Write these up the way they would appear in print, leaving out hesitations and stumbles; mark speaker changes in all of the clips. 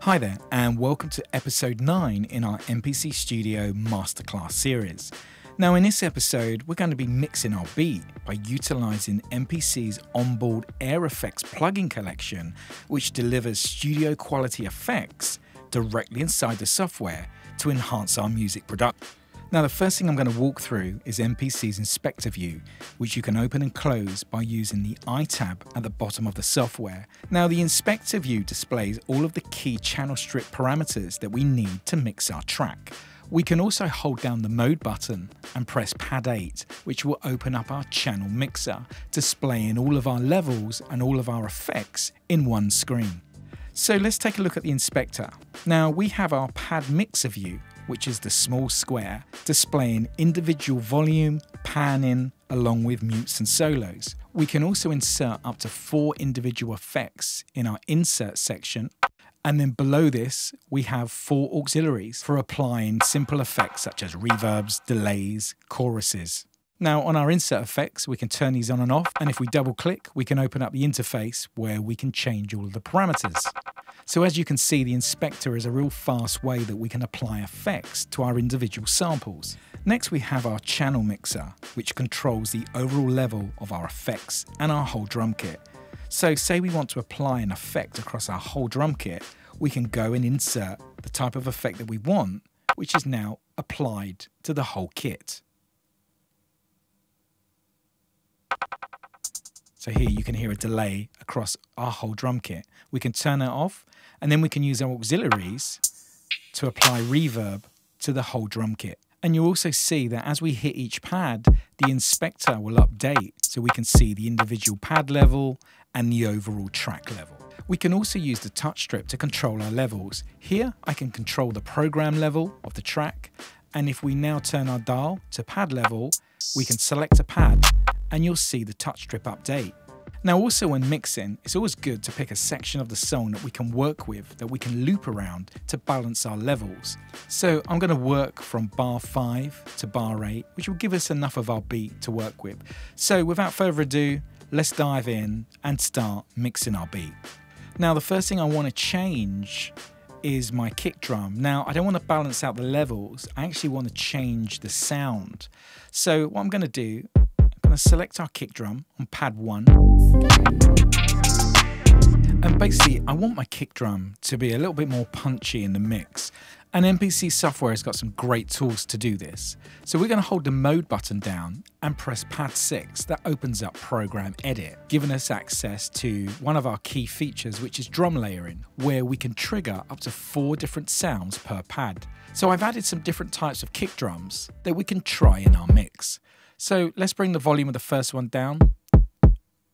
Speaker 1: Hi there, and welcome to episode 9 in our MPC Studio Masterclass series. Now in this episode, we're going to be mixing our beat by utilizing MPC's onboard Air Effects plugin collection, which delivers studio quality effects directly inside the software to enhance our music production. Now the first thing I'm going to walk through is MPC's Inspector view, which you can open and close by using the I tab at the bottom of the software. Now the Inspector view displays all of the key channel strip parameters that we need to mix our track. We can also hold down the mode button and press pad 8, which will open up our channel mixer, displaying all of our levels and all of our effects in one screen. So let's take a look at the Inspector. Now we have our pad mixer view, which is the small square displaying individual volume, panning, along with mutes and solos. We can also insert up to 4 individual effects in our insert section. And then below this, we have 4 auxiliaries for applying simple effects such as reverbs, delays, choruses. Now on our insert effects, we can turn these on and off. And if we double click, we can open up the interface where we can change all of the parameters. So as you can see, the Inspector is a real fast way that we can apply effects to our individual samples. Next we have our channel mixer, which controls the overall level of our effects and our whole drum kit. So say we want to apply an effect across our whole drum kit, we can go and insert the type of effect that we want, which is now applied to the whole kit. So here you can hear a delay across our whole drum kit. We can turn that off, and then we can use our auxiliaries to apply reverb to the whole drum kit. And you'll also see that as we hit each pad, the Inspector will update so we can see the individual pad level and the overall track level. We can also use the touch strip to control our levels. Here I can control the program level of the track, and if we now turn our dial to pad level, we can select a pad and you'll see the touch strip update. Now also when mixing, it's always good to pick a section of the song that we can work with, that we can loop around to balance our levels. So I'm going to work from bar 5 to bar 8, which will give us enough of our beat to work with. So without further ado, let's dive in and start mixing our beat. Now the first thing I want to change is my kick drum. Now I don't want to balance out the levels, I actually want to change the sound. So what I'm going to do, I'm going to select our kick drum on pad 1. And basically I want my kick drum to be a little bit more punchy in the mix. And MPC software has got some great tools to do this. So we're going to hold the mode button down and press pad 6. That opens up Program Edit, giving us access to one of our key features, which is drum layering, where we can trigger up to 4 different sounds per pad. So I've added some different types of kick drums that we can try in our mix. So let's bring the volume of the first one down,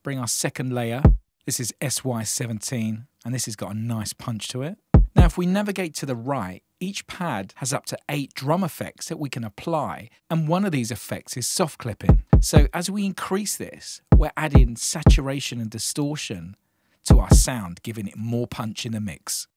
Speaker 1: bring our second layer. This is SY17, and this has got a nice punch to it. Now if we navigate to the right, each pad has up to 8 drum effects that we can apply, and one of these effects is soft clipping. So as we increase this, we're adding saturation and distortion to our sound, giving it more punch in the mix.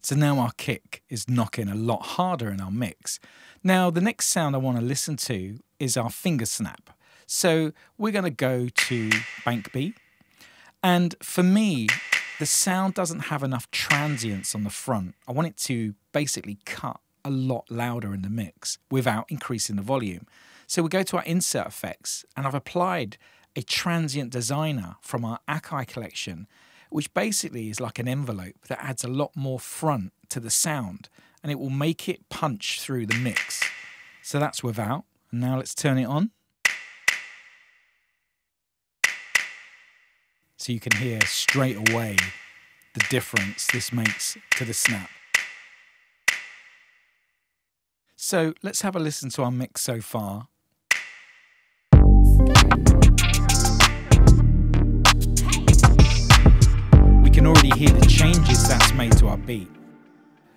Speaker 1: So now our kick is knocking a lot harder in our mix. Now the next sound I want to listen to is our finger snap. So we're going to go to bank beat. And for me, the sound doesn't have enough transients on the front. I want it to basically cut a lot louder in the mix without increasing the volume. So we go to our insert effects, and I've applied a Transient Designer from our Akai collection, which basically is like an envelope that adds a lot more front to the sound, and it will make it punch through the mix. So that's without. And now let's turn it on. So you can hear straight away the difference this makes to the snap. So let's have a listen to our mix so far. We can already hear the changes that's made to our beat.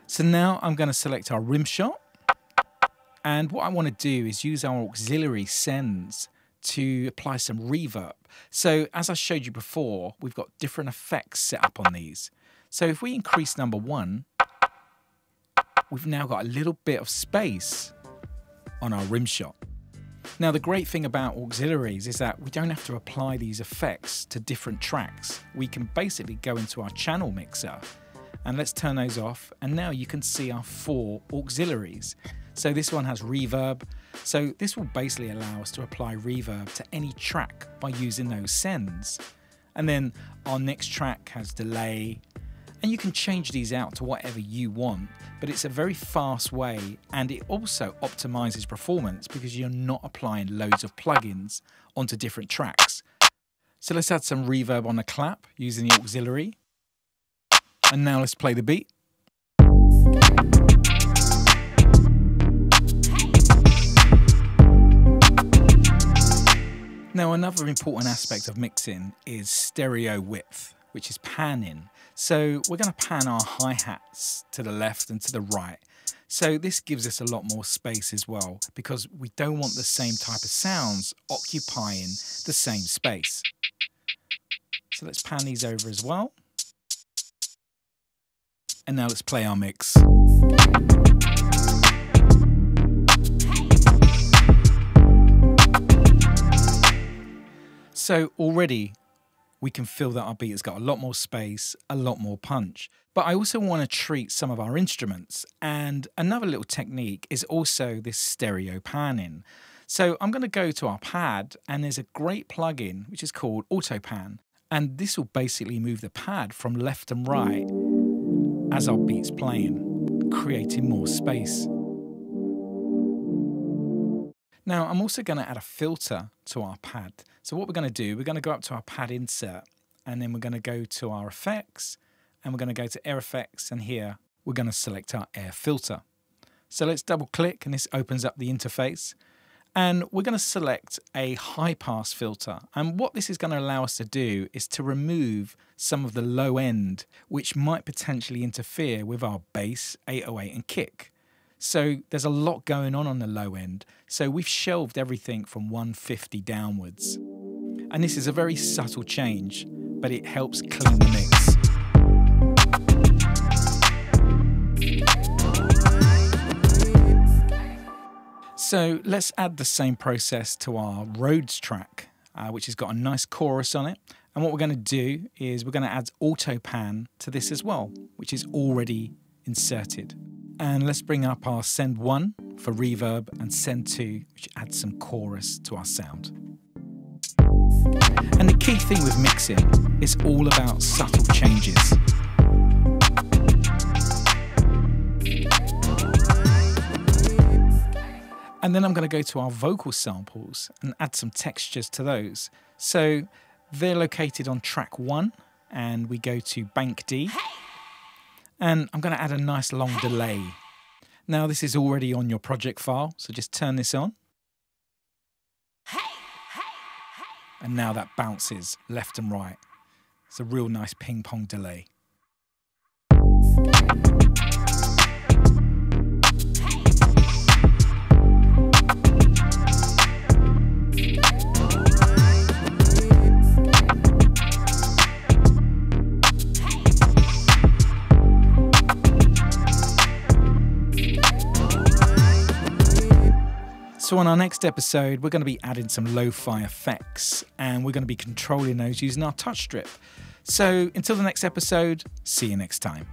Speaker 1: So now I'm going to select our rim shot. And what I want to do is use our auxiliary sends to apply some reverb. So as I showed you before, we've got different effects set up on these. So if we increase number 1, we've now got a little bit of space on our rim shot. Now, the great thing about auxiliaries is that we don't have to apply these effects to different tracks. We can basically go into our channel mixer and let's turn those off. And now you can see our 4 auxiliaries. So this one has reverb. So this will basically allow us to apply reverb to any track by using those sends. And then our next track has delay. And you can change these out to whatever you want, but it's a very fast way, and it also optimizes performance because you're not applying loads of plugins onto different tracks. So let's add some reverb on the clap using the auxiliary. And now let's play the beat. Now, another important aspect of mixing is stereo width, which is panning. So we're going to pan our hi-hats to the left and to the right. So this gives us a lot more space as well, because we don't want the same type of sounds occupying the same space. So let's pan these over as well. And now let's play our mix. So already we can feel that our beat has got a lot more space, a lot more punch. But I also want to treat some of our instruments. And another little technique is also this stereo panning. So I'm going to go to our pad, and there's a great plugin which is called Auto Pan. And this will basically move the pad from left and right as our beat's playing, creating more space. Now, I'm also going to add a filter to our pad. So what we're going to do, we're going to go up to our pad insert, and then we're going to go to our effects, and we're going to go to air effects, and here we're going to select our air filter. So let's double click, and this opens up the interface. And we're going to select a high pass filter. And what this is going to allow us to do is to remove some of the low end, which might potentially interfere with our bass, 808 and kick. So there's a lot going on the low end. So we've shelved everything from 150 downwards. And this is a very subtle change, but it helps clean the mix. So let's add the same process to our Rhodes track, which has got a nice chorus on it. And what we're going to do is we're going to add auto pan to this as well, which is already inserted. And let's bring up our send 1 for reverb and send 2, which adds some chorus to our sound. And the key thing with mixing is all about subtle changes. And then I'm going to go to our vocal samples and add some textures to those. So they're located on track 1, and we go to Bank D. And I'm going to add a nice long delay. Now this is already on your project file, so just turn this on. And now that bounces left and right. It's a real nice ping pong delay. So on our next episode, we're going to be adding some lo-fi effects, and we're going to be controlling those using our touch strip. So until the next episode, see you next time.